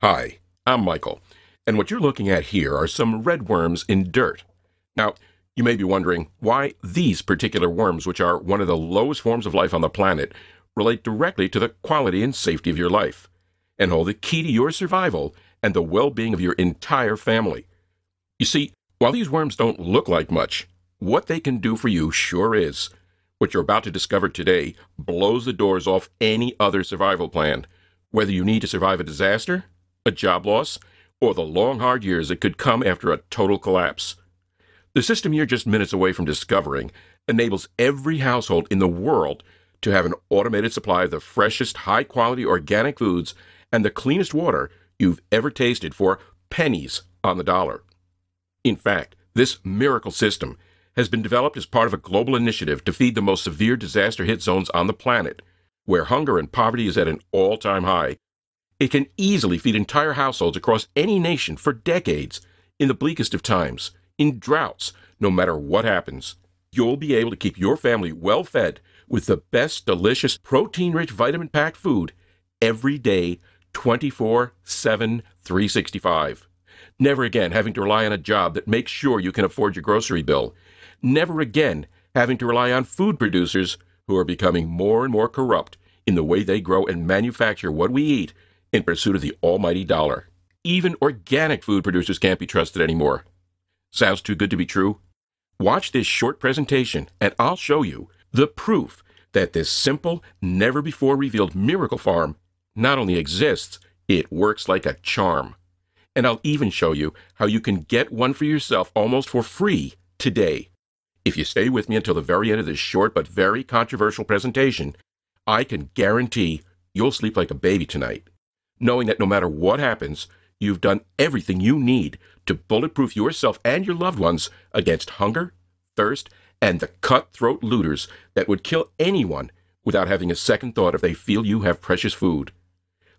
Hi, I'm Michael, and what you're looking at here are some red worms in dirt. Now, you may be wondering why these particular worms, which are one of the lowest forms of life on the planet, relate directly to the quality and safety of your life, and hold the key to your survival and the well-being of your entire family. You see, while these worms don't look like much, what they can do for you sure is. What you're about to discover today blows the doors off any other survival plan, whether you need to survive a disaster, a job loss, or the long, hard years that could come after a total collapse. The system you're just minutes away from discovering enables every household in the world to have an automated supply of the freshest, high-quality organic foods and the cleanest water you've ever tasted for pennies on the dollar. In fact, this miracle system has been developed as part of a global initiative to feed the most severe disaster-hit zones on the planet, where hunger and poverty is at an all-time high. It can easily feed entire households across any nation for decades, in the bleakest of times, in droughts, no matter what happens. You'll be able to keep your family well-fed with the best, delicious, protein-rich, vitamin-packed food every day, 24/7, 365. Never again having to rely on a job that makes sure you can afford your grocery bill. Never again having to rely on food producers who are becoming more and more corrupt in the way they grow and manufacture what we eat in pursuit of the almighty dollar. Even organic food producers can't be trusted anymore. Sounds too good to be true? Watch this short presentation and I'll show you the proof that this simple, never-before-revealed miracle farm not only exists, it works like a charm. And I'll even show you how you can get one for yourself almost for free today. If you stay with me until the very end of this short but very controversial presentation, I can guarantee you'll sleep like a baby tonight, knowing that no matter what happens, you've done everything you need to bulletproof yourself and your loved ones against hunger, thirst, and the cutthroat looters that would kill anyone without having a second thought if they feel you have precious food.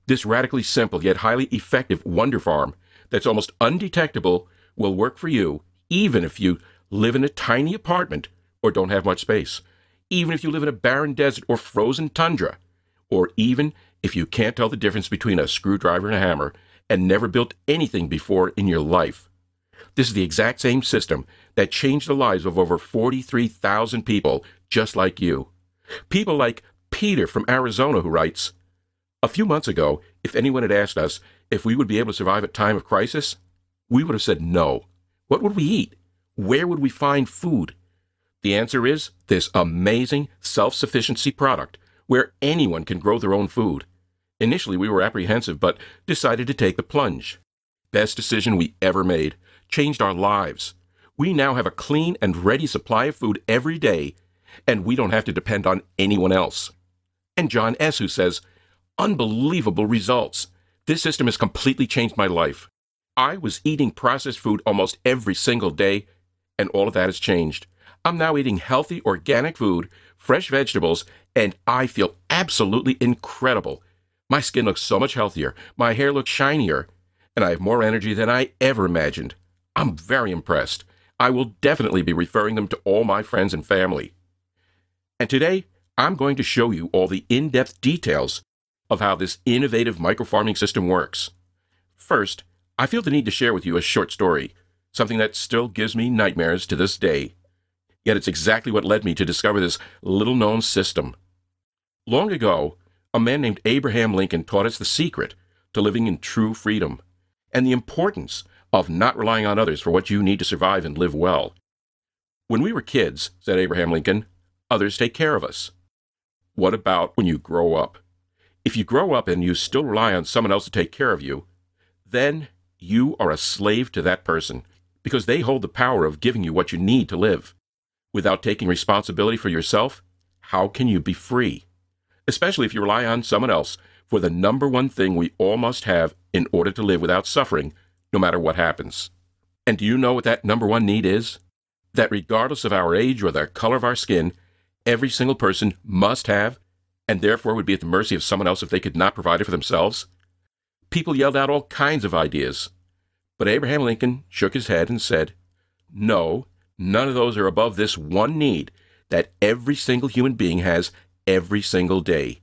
This radically simple yet highly effective wonder farm that's almost undetectable will work for you even if you live in a tiny apartment or don't have much space, even if you live in a barren desert or frozen tundra, or even if you can't tell the difference between a screwdriver and a hammer and never built anything before in your life. This is the exact same system that changed the lives of over 43,000 people just like you. People like Peter from Arizona who writes, "A few months ago, if anyone had asked us if we would be able to survive a time of crisis, we would have said no. What would we eat? Where would we find food? The answer is this amazing self-sufficiency product where anyone can grow their own food. Initially, we were apprehensive, but decided to take the plunge. Best decision we ever made. Changed our lives. We now have a clean and ready supply of food every day, and we don't have to depend on anyone else." And John S., who says, "Unbelievable results. This system has completely changed my life. I was eating processed food almost every single day, and all of that has changed. I'm now eating healthy, organic food, fresh vegetables, and I feel absolutely incredible. My skin looks so much healthier, my hair looks shinier, and I have more energy than I ever imagined. I'm very impressed. I will definitely be referring them to all my friends and family." And today, I'm going to show you all the in-depth details of how this innovative microfarming system works. First, I feel the need to share with you a short story, something that still gives me nightmares to this day. Yet it's exactly what led me to discover this little-known system. Long ago, a man named Abraham Lincoln taught us the secret to living in true freedom and the importance of not relying on others for what you need to survive and live well. "When we were kids," said Abraham Lincoln, "others take care of us. What about when you grow up? If you grow up and you still rely on someone else to take care of you, then you are a slave to that person because they hold the power of giving you what you need to live. Without taking responsibility for yourself, how can you be free? Especially if you rely on someone else for the number one thing we all must have in order to live without suffering, no matter what happens." And do you know what that number one need is? That regardless of our age or the color of our skin, every single person must have, and therefore would be at the mercy of someone else if they could not provide it for themselves. People yelled out all kinds of ideas, but Abraham Lincoln shook his head and said, "No, none of those are above this one need that every single human being has every single day.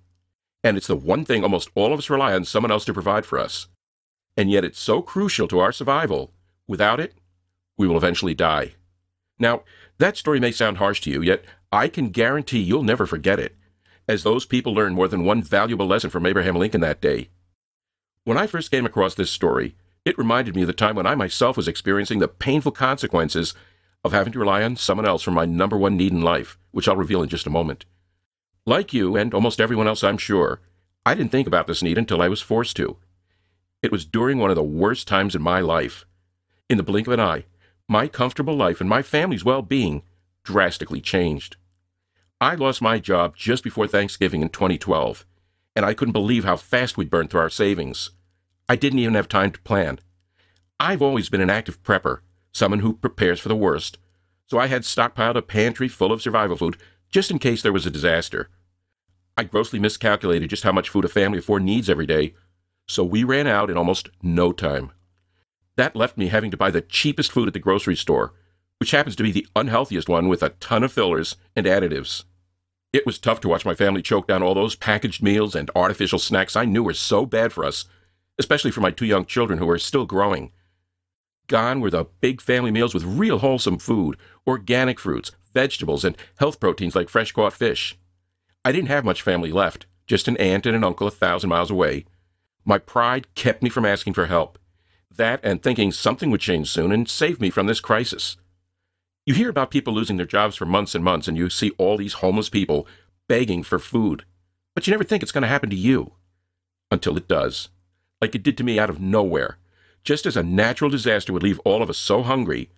And it's the one thing almost all of us rely on someone else to provide for us. and yet it's so crucial to our survival. Without it, we will eventually die. Now, that story may sound harsh to you, yet I can guarantee you'll never forget it, as those people learned more than one valuable lesson from Abraham Lincoln that day. When I first came across this story, it reminded me of the time when I myself was experiencing the painful consequences of having to rely on someone else for my number one need in life, which I'll reveal in just a moment. Like you, and almost everyone else I'm sure, I didn't think about this need until I was forced to. It was during one of the worst times in my life. In the blink of an eye, my comfortable life and my family's well-being drastically changed. I lost my job just before Thanksgiving in 2012, and I couldn't believe how fast we'd burned through our savings. I didn't even have time to plan. I've always been an active prepper, someone who prepares for the worst, so I had stockpiled a pantry full of survival food just in case there was a disaster. I grossly miscalculated just how much food a family of four needs every day, so we ran out in almost no time. That left me having to buy the cheapest food at the grocery store, which happens to be the unhealthiest one with a ton of fillers and additives. It was tough to watch my family choke down all those packaged meals and artificial snacks I knew were so bad for us, especially for my two young children who were still growing. Gone were the big family meals with real wholesome food, organic fruits, vegetables, and health proteins like fresh-caught fish. I didn't have much family left, just an aunt and an uncle 1,000 miles away. My pride kept me from asking for help. That and thinking something would change soon and save me from this crisis. You hear about people losing their jobs for months and months, and you see all these homeless people begging for food. But you never think it's going to happen to you. Until it does. Like it did to me out of nowhere. Just as a natural disaster would leave all of us so hungry,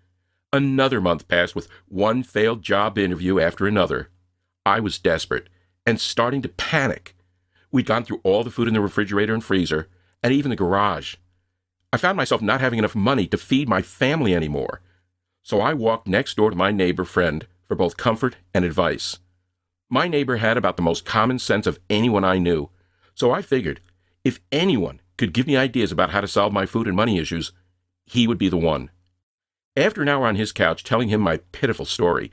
another month passed with one failed job interview after another. I was desperate and starting to panic. We'd gone through all the food in the refrigerator and freezer, and even the garage. I found myself not having enough money to feed my family anymore. So I walked next door to my neighbor friend for both comfort and advice. My neighbor had about the most common sense of anyone I knew, so I figured if anyone could give me ideas about how to solve my food and money issues, he would be the one. After an hour on his couch telling him my pitiful story,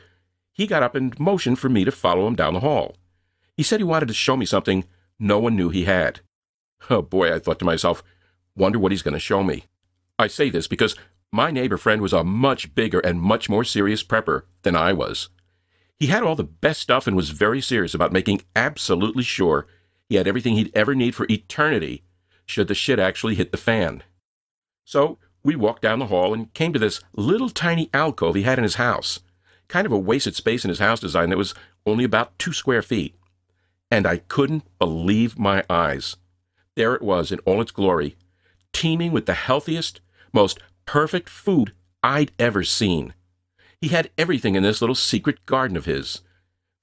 he got up and motioned for me to follow him down the hall. He said he wanted to show me something no one knew he had. Oh boy, I thought to myself, wonder what he's going to show me. I say this because my neighbor friend was a much bigger and much more serious prepper than I was. He had all the best stuff and was very serious about making absolutely sure he had everything he'd ever need for eternity should the shit actually hit the fan. So we walked down the hall and came to this little tiny alcove he had in his house, kind of a wasted space in his house design that was only about 2 square feet. And I couldn't believe my eyes. There it was in all its glory, teeming with the healthiest, most perfect food I'd ever seen. He had everything in this little secret garden of his.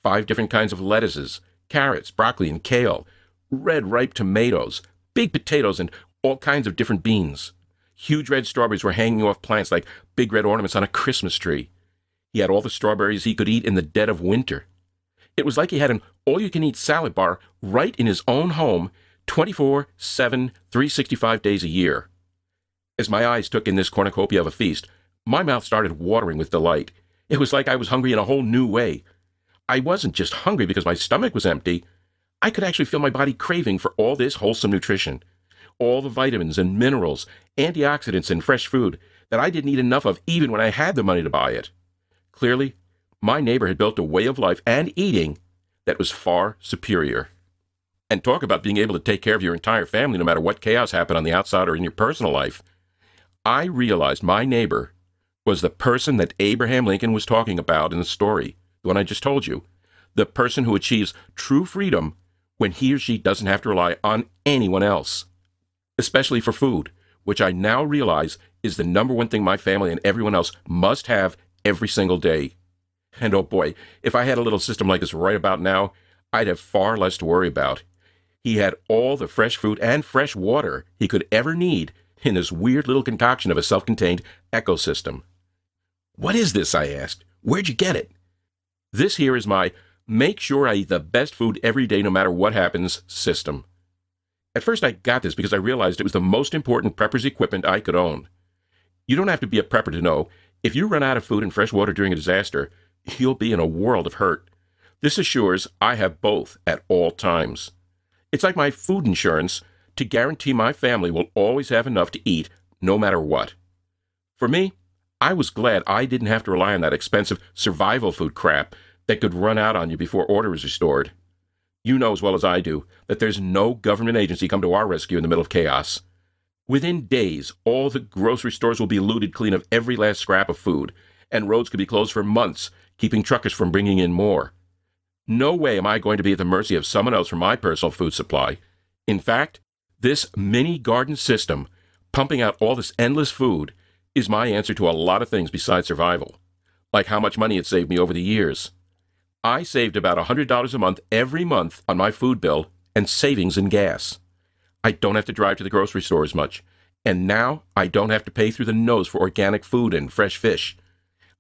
5 different kinds of lettuces, carrots, broccoli, and kale, red ripe tomatoes, big potatoes, and all kinds of different beans. Huge red strawberries were hanging off plants like big red ornaments on a Christmas tree. He had all the strawberries he could eat in the dead of winter. It was like he had an all-you-can-eat salad bar right in his own home, 24/7, 365 days a year. As my eyes took in this cornucopia of a feast, my mouth started watering with delight. It was like I was hungry in a whole new way. I wasn't just hungry because my stomach was empty. I could actually feel my body craving for all this wholesome nutrition, all the vitamins and minerals, antioxidants, and fresh food that I didn't eat enough of even when I had the money to buy it. Clearly, my neighbor had built a way of life and eating that was far superior. And talk about being able to take care of your entire family no matter what chaos happened on the outside or in your personal life. I realized my neighbor was the person that Abraham Lincoln was talking about in the story, the one I just told you, the person who achieves true freedom when he or she doesn't have to rely on anyone else, especially for food, which I now realize is the number one thing my family and everyone else must have every single day. And oh boy, if I had a little system like this right about now, I'd have far less to worry about. He had all the fresh food and fresh water he could ever need in this weird little concoction of a self-contained ecosystem. What is this, I asked. Where'd you get it? This here is my make sure I eat the best food every day no matter what happens system. At first I got this because I realized it was the most important prepper's equipment I could own. You don't have to be a prepper to know, if you run out of food and fresh water during a disaster, you'll be in a world of hurt. This assures I have both at all times. It's like my food insurance to guarantee my family will always have enough to eat no matter what. For me, I was glad I didn't have to rely on that expensive survival food crap that could run out on you before order is restored. You know as well as I do that there's no government agency come to our rescue in the middle of chaos. Within days, all the grocery stores will be looted clean of every last scrap of food, and roads could be closed for months, keeping truckers from bringing in more. No way am I going to be at the mercy of someone else for my personal food supply. In fact, this mini garden system, pumping out all this endless food, is my answer to a lot of things besides survival, like how much money it saved me over the years. I saved about $100 a month every month on my food bill and savings in gas. I don't have to drive to the grocery store as much, and now I don't have to pay through the nose for organic food and fresh fish.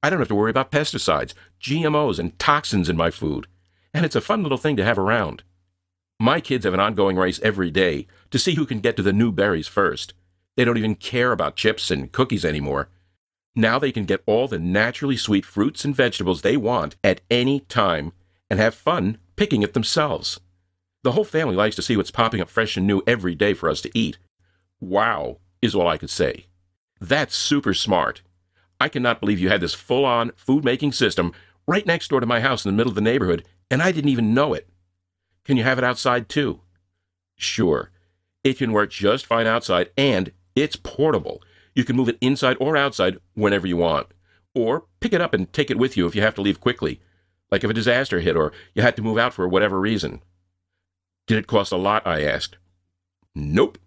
I don't have to worry about pesticides, GMOs, and toxins in my food, and it's a fun little thing to have around. My kids have an ongoing race every day to see who can get to the new berries first. They don't even care about chips and cookies anymore. Now they can get all the naturally sweet fruits and vegetables they want at any time and have fun picking it themselves. The whole family likes to see what's popping up fresh and new every day for us to eat. Wow, is all I could say. That's super smart. I cannot believe you had this full-on food-making system right next door to my house in the middle of the neighborhood, and I didn't even know it. Can you have it outside too? Sure. It can work just fine outside, and it's portable. You can move it inside or outside whenever you want. Or pick it up and take it with you if you have to leave quickly, like if a disaster hit or you had to move out for whatever reason. Did it cost a lot? I asked. Nope.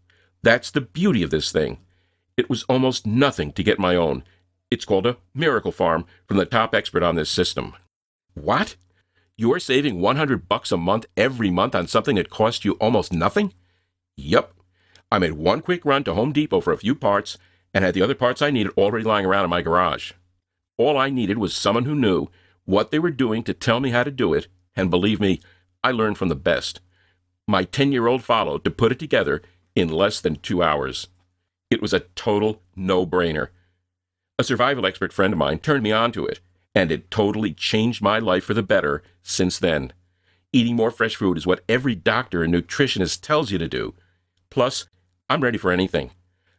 That's the beauty of this thing. It was almost nothing to get my own. It's called a Miracle Farm from the top expert on this system. What? You're saving $100 a month every month on something that cost you almost nothing? Yup. I made one quick run to Home Depot for a few parts and had the other parts I needed already lying around in my garage. All I needed was someone who knew what they were doing to tell me how to do it, and believe me, I learned from the best. My 10-year-old followed to put it together in less than 2 hours. It was a total no-brainer. A survival expert friend of mine turned me on to it, and it totally changed my life for the better since then. Eating more fresh food is what every doctor and nutritionist tells you to do. Plus, I'm ready for anything.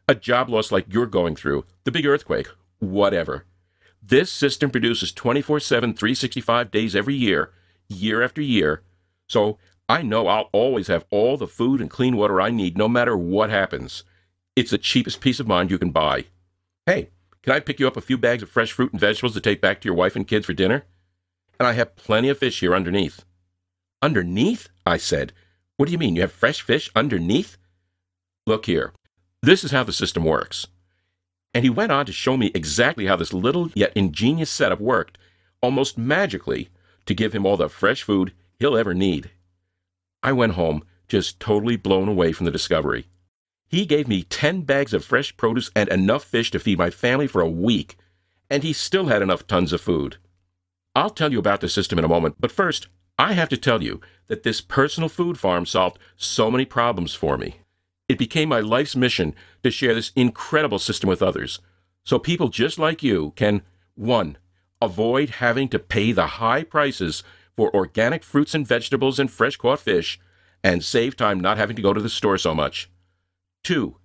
A job loss like you're going through, the big earthquake, whatever. This system produces 24/7, 365 days every year, year after year, so I know I'll always have all the food and clean water I need no matter what happens. It's the cheapest peace of mind you can buy. Hey, can I pick you up a few bags of fresh fruit and vegetables to take back to your wife and kids for dinner? And I have plenty of fish here underneath. Underneath? I said. What do you mean, you have fresh fish underneath? Look here. This is how the system works. And he went on to show me exactly how this little yet ingenious setup worked, almost magically, to give him all the fresh food he'll ever need. I went home just totally blown away from the discovery. He gave me 10 bags of fresh produce and enough fish to feed my family for a week, and he still had enough tons of food. I'll tell you about the system in a moment, but first, I have to tell you that this personal food farm solved so many problems for me. It became my life's mission to share this incredible system with others, so people just like you can, 1, avoid having to pay the high prices for organic fruits and vegetables and fresh-caught fish, and save time not having to go to the store so much. 2,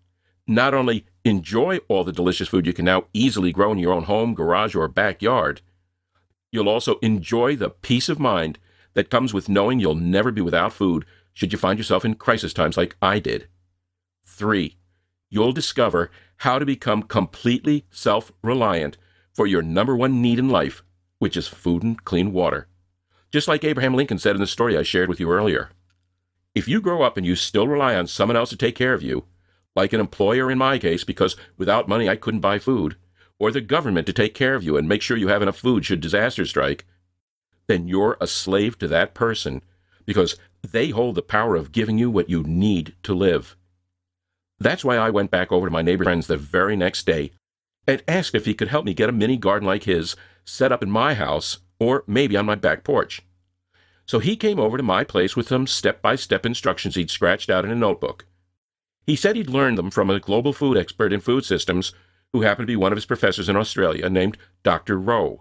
not only enjoy all the delicious food you can now easily grow in your own home, garage, or backyard, you'll also enjoy the peace of mind that comes with knowing you'll never be without food should you find yourself in crisis times like I did. 3, you'll discover how to become completely self-reliant for your number one need in life, which is food and clean water. Just like Abraham Lincoln said in the story I shared with you earlier. If you grow up and you still rely on someone else to take care of you, like an employer in my case, because without money I couldn't buy food, or the government to take care of you and make sure you have enough food should disaster strike, then you're a slave to that person because they hold the power of giving you what you need to live. That's why I went back over to my neighbor's friends the very next day and asked if he could help me get a mini garden like his set up in my house or maybe on my back porch. So he came over to my place with some step-by-step instructions he'd scratched out in a notebook. He said he'd learned them from a global food expert in food systems who happened to be one of his professors in Australia named Dr. Rowe.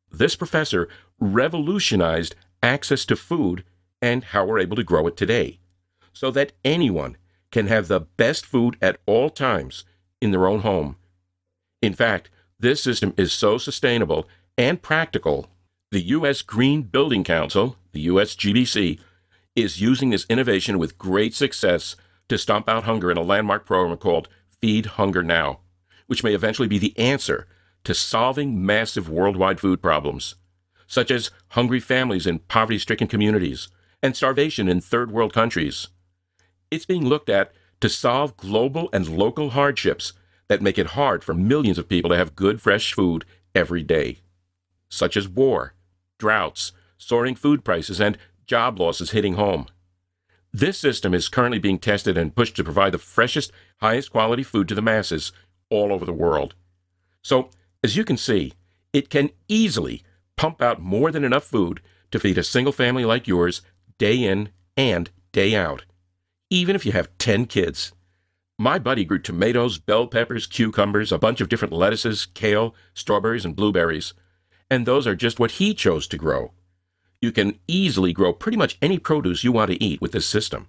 This professor revolutionized access to food and how we're able to grow it today, so that anyone can have the best food at all times in their own home. In fact, this system is so sustainable and practical, the U.S. Green Building Council, the USGBC, is using this innovation with great success to stomp out hunger in a landmark program called Feed Hunger Now, which may eventually be the answer to solving massive worldwide food problems, such as hungry families in poverty-stricken communities and starvation in third-world countries. It's being looked at to solve global and local hardships that make it hard for millions of people to have good, fresh food every day, such as war, droughts, soaring food prices, and job losses hitting home. This system is currently being tested and pushed to provide the freshest, highest quality food to the masses all over the world. So, as you can see, it can easily pump out more than enough food to feed a single family like yours day in and day out, even if you have 10 kids. My buddy grew tomatoes, bell peppers, cucumbers, a bunch of different lettuces, kale, strawberries, and blueberries, and those are just what he chose to grow. You can easily grow pretty much any produce you want to eat with this system,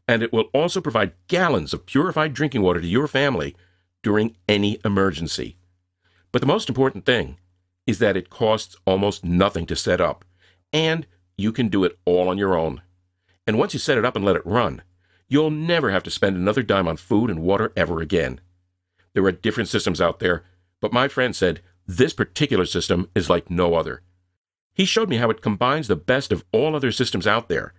and it will also provide gallons of purified drinking water to your family during any emergency. But the most important thing is that it costs almost nothing to set up, and you can do it all on your own. And once you set it up and let it run, you'll never have to spend another dime on food and water ever again. There are different systems out there, but my friend said this particular system is like no other. He showed me how it combines the best of all other systems out there.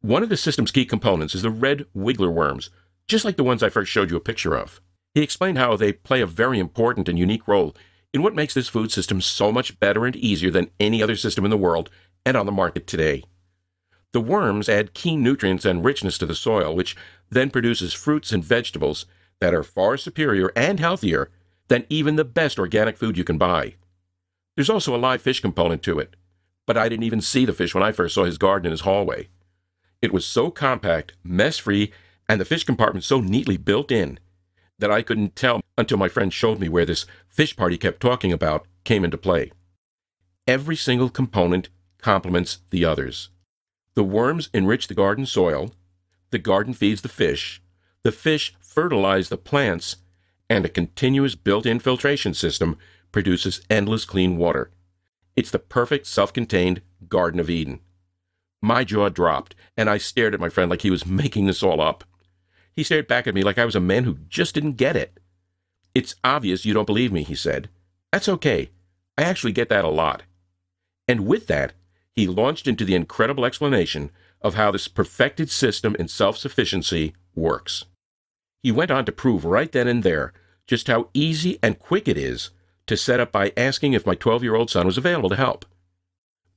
One of the system's key components is the red wiggler worms, just like the ones I first showed you a picture of. He explained how they play a very important and unique role in what makes this food system so much better and easier than any other system in the world and on the market today. The worms add key nutrients and richness to the soil, which then produces fruits and vegetables that are far superior and healthier than even the best organic food you can buy. There's also a live fish component to it, but I didn't even see the fish when I first saw his garden in his hallway. It was so compact, mess-free, and the fish compartment so neatly built in that I couldn't tell until my friend showed me where this fish part he kept talking about came into play. Every single component complements the others. The worms enrich the garden soil, the garden feeds the fish fertilize the plants, and a continuous built-in filtration system produces endless clean water. It's the perfect self-contained Garden of Eden. My jaw dropped, and I stared at my friend like he was making this all up. He stared back at me like I was a man who just didn't get it. "It's obvious you don't believe me," he said. "That's okay. I actually get that a lot." And with that, he launched into the incredible explanation of how this perfected system in self-sufficiency works. He went on to prove right then and there just how easy and quick it is to set up by asking if my 12-year-old son was available to help.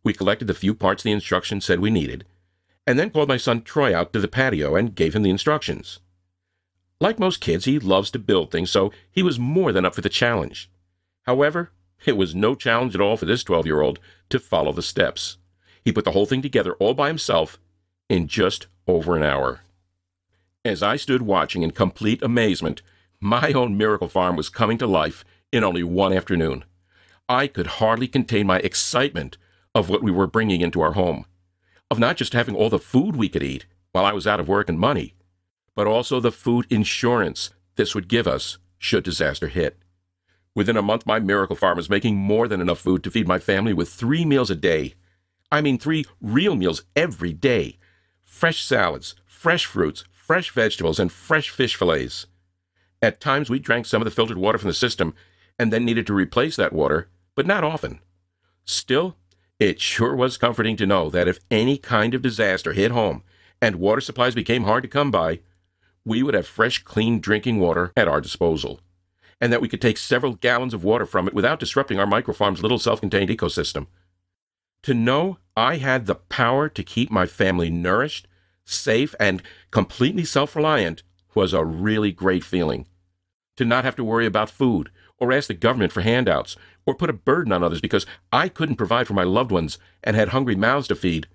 We collected the few parts the instructions said we needed, and then called my son Troy out to the patio and gave him the instructions. Like most kids, he loves to build things, so he was more than up for the challenge. However, it was no challenge at all for this 12-year-old to follow the steps. He put the whole thing together all by himself in just over an hour. As I stood watching in complete amazement, my own miracle farm was coming to life in only one afternoon. I could hardly contain my excitement of what we were bringing into our home, of not just having all the food we could eat while I was out of work and money, but also the food insurance this would give us should disaster hit. Within a month, my miracle farm was making more than enough food to feed my family with 3 meals a day. I mean 3 real meals every day. Fresh salads, fresh fruits, fresh vegetables, and fresh fish fillets. At times, we drank some of the filtered water from the system and then needed to replace that water, but not often. Still, it sure was comforting to know that if any kind of disaster hit home and water supplies became hard to come by, we would have fresh, clean drinking water at our disposal, and that we could take several gallons of water from it without disrupting our microfarm's little self-contained ecosystem. To know I had the power to keep my family nourished, safe, and completely self-reliant was a really great feeling. To not have to worry about food, or ask the government for handouts, or put a burden on others because I couldn't provide for my loved ones and had hungry mouths to feed,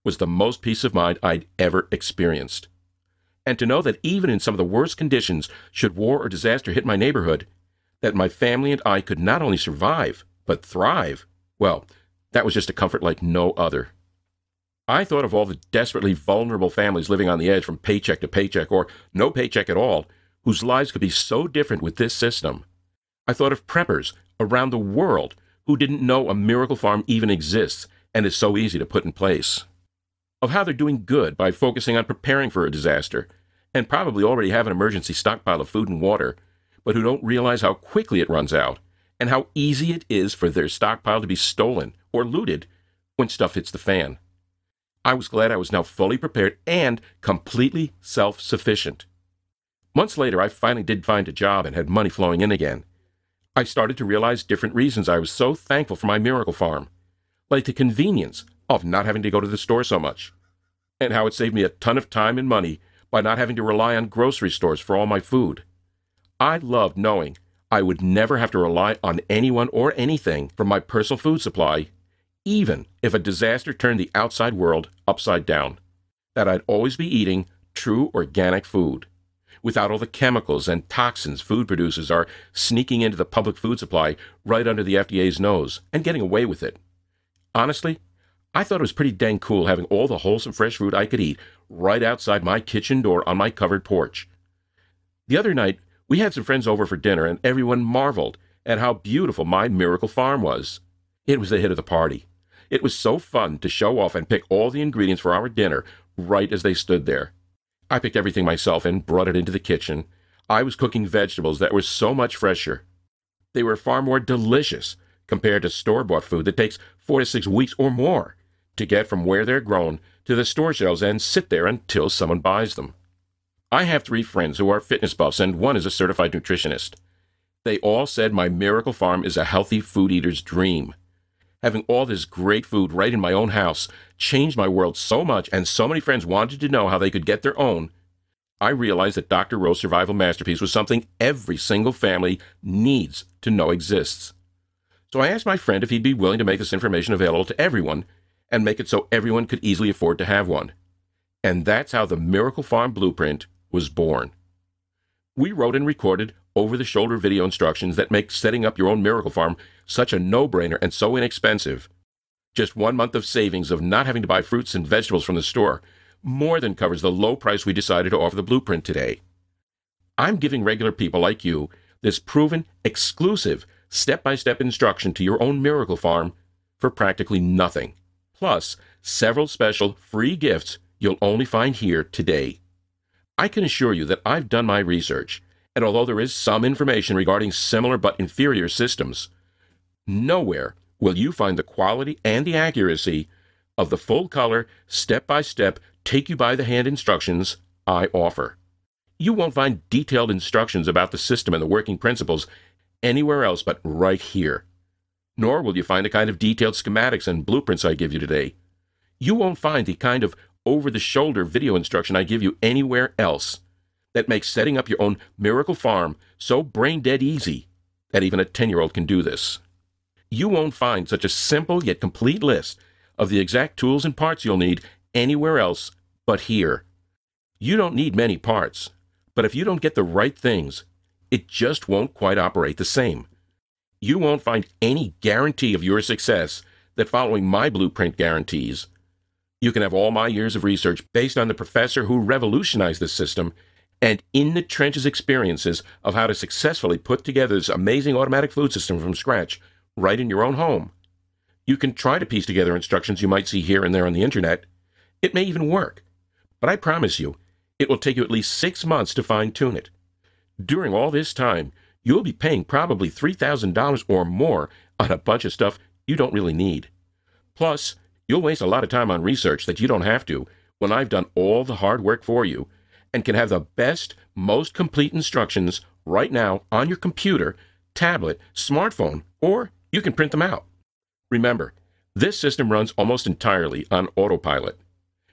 was the most peace of mind I'd ever experienced. And to know that even in some of the worst conditions, should war or disaster hit my neighborhood, that my family and I could not only survive, but thrive, well, that was just a comfort like no other. I thought of all the desperately vulnerable families living on the edge from paycheck to paycheck or no paycheck at all, whose lives could be so different with this system. I thought of preppers around the world who didn't know a miracle farm even exists and is so easy to put in place. Of how they're doing good by focusing on preparing for a disaster, and probably already have an emergency stockpile of food and water, but who don't realize how quickly it runs out, and how easy it is for their stockpile to be stolen or looted when stuff hits the fan. I was glad I was now fully prepared and completely self-sufficient. Months later, I finally did find a job and had money flowing in again. I started to realize different reasons I was so thankful for my miracle farm, like the convenience of not having to go to the store so much, and how it saved me a ton of time and money by not having to rely on grocery stores for all my food. I loved knowing I would never have to rely on anyone or anything for my personal food supply, even if a disaster turned the outside world upside down, that I'd always be eating true organic food, without all the chemicals and toxins food producers are sneaking into the public food supply right under the FDA's nose and getting away with it. Honestly, I thought it was pretty dang cool having all the wholesome fresh food I could eat right outside my kitchen door on my covered porch. The other night, we had some friends over for dinner, and everyone marveled at how beautiful my miracle farm was. It was the hit of the party. It was so fun to show off and pick all the ingredients for our dinner right as they stood there. I picked everything myself and brought it into the kitchen. I was cooking vegetables that were so much fresher. They were far more delicious compared to store-bought food that takes 4 to 6 weeks or more to get from where they're grown to the store shelves and sit there until someone buys them. I have 3 friends who are fitness buffs, and one is a certified nutritionist. They all said my miracle farm is a healthy food eater's dream. Having all this great food right in my own house changed my world so much, and so many friends wanted to know how they could get their own. I realized that Dr. Rowe's Survival Masterpiece was something every single family needs to know exists. So I asked my friend if he'd be willing to make this information available to everyone and make it so everyone could easily afford to have one. And that's how the Miracle Farm Blueprint was born. We wrote and recorded over-the-shoulder video instructions that make setting up your own miracle farm such a no-brainer and so inexpensive. Just 1 month of savings of not having to buy fruits and vegetables from the store more than covers the low price we decided to offer the Blueprint today. I'm giving regular people like you this proven, exclusive, step-by-step instruction to your own miracle farm for practically nothing. Plus, several special free gifts you'll only find here today. I can assure you that I've done my research, and although there is some information regarding similar but inferior systems, nowhere will you find the quality and the accuracy of the full-color, step-by-step, take-you-by-the-hand instructions I offer. You won't find detailed instructions about the system and the working principles anywhere else but right here. Nor will you find the kind of detailed schematics and blueprints I give you today. You won't find the kind of over-the-shoulder video instruction I give you anywhere else that makes setting up your own miracle farm so brain-dead easy that even a 10-year-old can do this. You won't find such a simple yet complete list of the exact tools and parts you'll need anywhere else but here. You don't need many parts, but if you don't get the right things, it just won't quite operate the same. You won't find any guarantee of your success that following my blueprint guarantees. You can have all my years of research based on the professor who revolutionized this system and in-the-trenches experiences of how to successfully put together this amazing automatic food system from scratch right in your own home. You can try to piece together instructions you might see here and there on the internet. It may even work, but I promise you, it will take you at least 6 months to fine-tune it. During all this time, you'll be paying probably $3,000 or more on a bunch of stuff you don't really need. Plus, you'll waste a lot of time on research that you don't have to when I've done all the hard work for you and can have the best, most complete instructions right now on your computer, tablet, smartphone, or you can print them out. Remember, this system runs almost entirely on autopilot,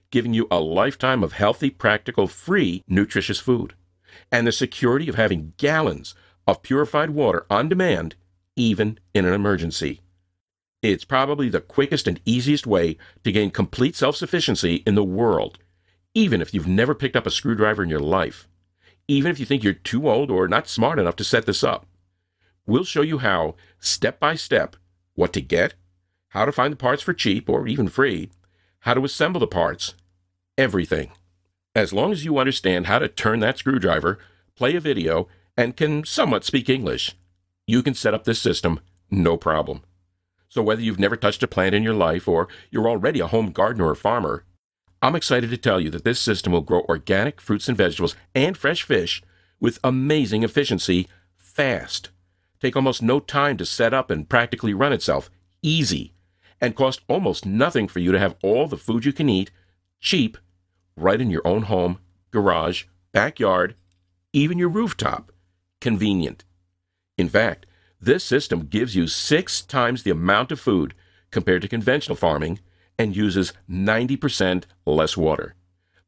giving you a lifetime of healthy, practical, free, nutritious food, and the security of having gallons of purified water on demand, even in an emergency. It's probably the quickest and easiest way to gain complete self-sufficiency in the world, even if you've never picked up a screwdriver in your life, even if you think you're too old or not smart enough to set this up. We'll show you how, step by step, what to get, how to find the parts for cheap or even free, how to assemble the parts, everything. As long as you understand how to turn that screwdriver, play a video, and can somewhat speak English, you can set up this system no problem. So whether you've never touched a plant in your life or you're already a home gardener or farmer, I'm excited to tell you that this system will grow organic fruits and vegetables and fresh fish with amazing efficiency fast. Take almost no time to set up and practically run itself, easy, and cost almost nothing for you to have all the food you can eat, cheap, right in your own home, garage, backyard, even your rooftop. Convenient. In fact, this system gives you 6 times the amount of food compared to conventional farming and uses 90% less water.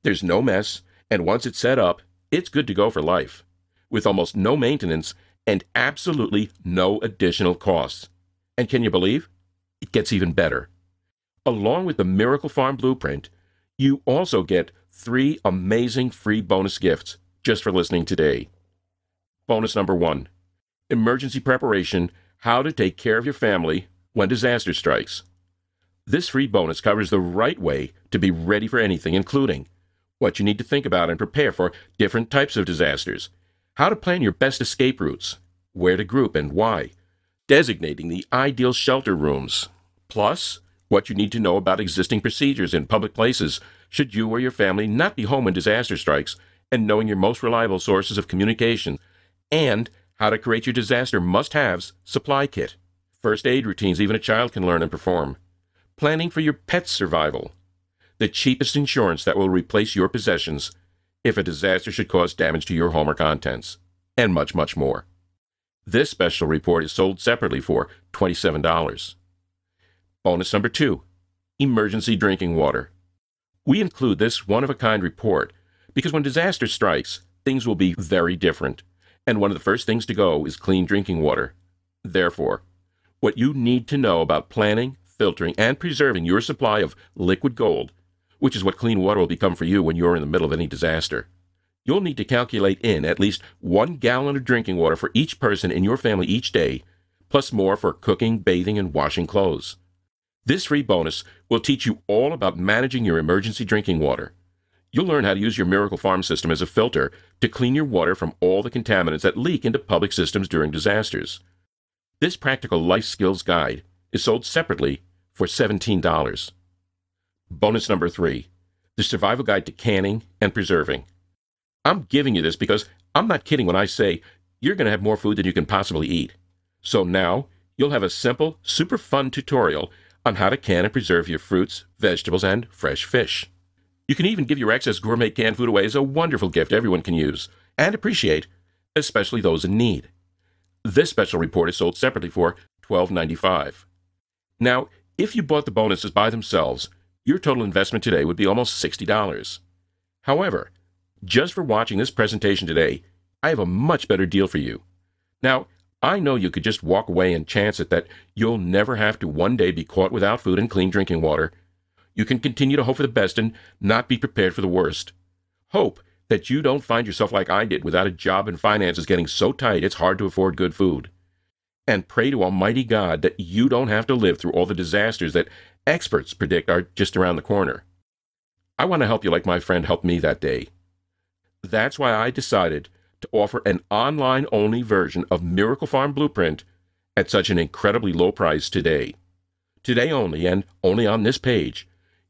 There's no mess, and once it's set up, it's good to go for life, with almost no maintenance and absolutely no additional costs. And can you believe? It gets even better. Along with the Miracle Farm Blueprint, you also get 3 amazing free bonus gifts just for listening today. Bonus number 1, Emergency Preparation, How to Take Care of Your Family When Disaster Strikes. This free bonus covers the right way to be ready for anything, including what you need to think about and prepare for different types of disasters, how to plan your best escape routes, where to group and why, designating the ideal shelter rooms, plus what you need to know about existing procedures in public places should you or your family not be home when disaster strikes, and knowing your most reliable sources of communication, and how to create your disaster must-haves supply kit, first aid routines even a child can learn and perform, planning for your pet's survival, the cheapest insurance that will replace your possessions if a disaster should cause damage to your home or contents, and much, much more. This special report is sold separately for $27. Bonus number 2, Emergency Drinking Water. We include this one-of-a-kind report because when disaster strikes, things will be very different, and one of the first things to go is clean drinking water. Therefore, what you need to know about planning, filtering, and preserving your supply of liquid gold, which is what clean water will become for you when you're in the middle of any disaster. You'll need to calculate in at least 1 gallon of drinking water for each person in your family each day, plus more for cooking, bathing, and washing clothes. This free bonus will teach you all about managing your emergency drinking water. You'll learn how to use your Miracle Farm system as a filter to clean your water from all the contaminants that leak into public systems during disasters. This practical life skills guide is sold separately for $17. Bonus number 3, The Survival Guide to Canning and Preserving. I'm giving you this because I'm not kidding when I say you're going to have more food than you can possibly eat. So now you'll have a simple, super fun tutorial on how to can and preserve your fruits, vegetables, and fresh fish. You can even give your excess gourmet canned food away as a wonderful gift everyone can use and appreciate, especially those in need. This special report is sold separately for $12.95. Now, if you bought the bonuses by themselves, your total investment today would be almost $60. However, just for watching this presentation today, I have a much better deal for you. Now, I know you could just walk away and chance it that you'll never have to one day be caught without food and clean drinking water. You can continue to hope for the best and not be prepared for the worst. Hope that you don't find yourself like I did without a job and finances getting so tight it's hard to afford good food. And pray to Almighty God that you don't have to live through all the disasters that experts predict are just around the corner. I want to help you like my friend helped me that day. That's why I decided to offer an online-only version of Miracle Farm Blueprint at such an incredibly low price today. Today only, and only on this page,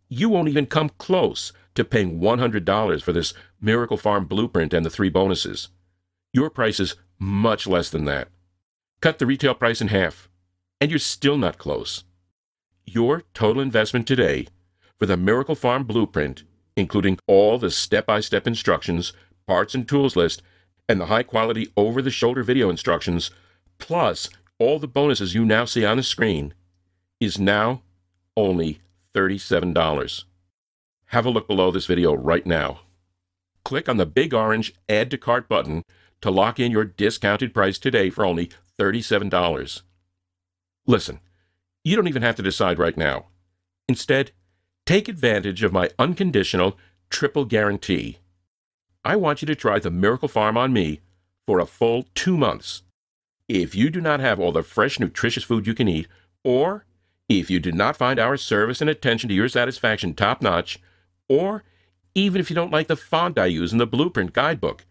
you won't even come close to paying $100 for this Miracle Farm Blueprint and the 3 bonuses. Your price is much less than that. Cut the retail price in half, and you're still not close. Your total investment today for the Miracle Farm Blueprint, including all the step-by-step instructions, parts and tools list, and the high-quality over-the-shoulder video instructions, plus all the bonuses you now see on the screen, is now only $37. Have a look below this video right now. Click on the big orange Add to Cart button to lock in your discounted price today for only $37. Listen, you don't even have to decide right now. Instead, take advantage of my unconditional triple guarantee. I want you to try the Miracle Farm on me for a full 2 months. If you do not have all the fresh, nutritious food you can eat, or If you do not find our service and attention to your satisfaction top-notch, or even if you don't like the font I use in the Blueprint guidebook,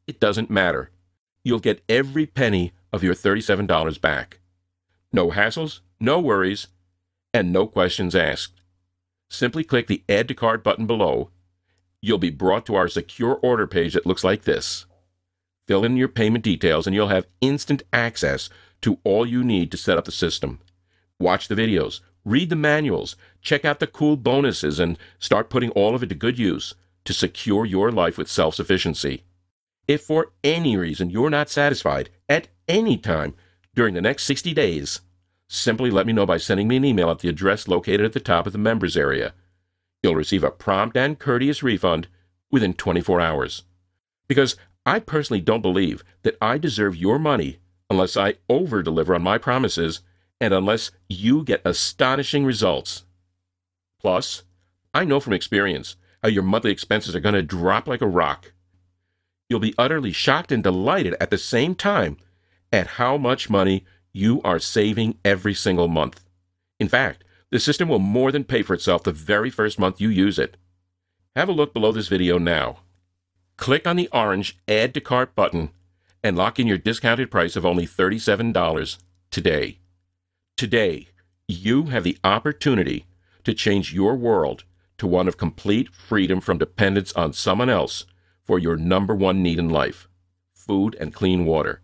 it doesn't matter. You'll get every penny of your $37 back. No hassles, no worries, and no questions asked. Simply click the Add to Cart button below. You'll be brought to our secure order page that looks like this. Fill in your payment details and you'll have instant access to all you need to set up the system. Watch the videos, read the manuals, check out the cool bonuses, and start putting all of it to good use to secure your life with self-sufficiency. If for any reason you're not satisfied at any time during the next 60 days, simply let me know by sending me an email at the address located at the top of the members area. You'll receive a prompt and courteous refund within 24 hours. Because I personally don't believe that I deserve your money unless I over-deliver on my promises and unless you get astonishing results. Plus, I know from experience how your monthly expenses are going to drop like a rock. You'll be utterly shocked and delighted at the same time at how much money you are saving every single month. In fact, the system will more than pay for itself the very first month you use it. Have a look below this video now. Click on the orange Add to Cart button and lock in your discounted price of only $37 today. Today, you have the opportunity to change your world to one of complete freedom from dependence on someone else for your #1 need in life: food and clean water.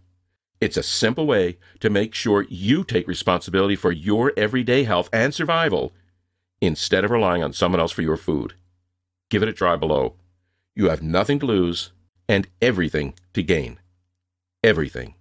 It's a simple way to make sure you take responsibility for your everyday health and survival instead of relying on someone else for your food. Give it a try below. You have nothing to lose and everything to gain. Everything.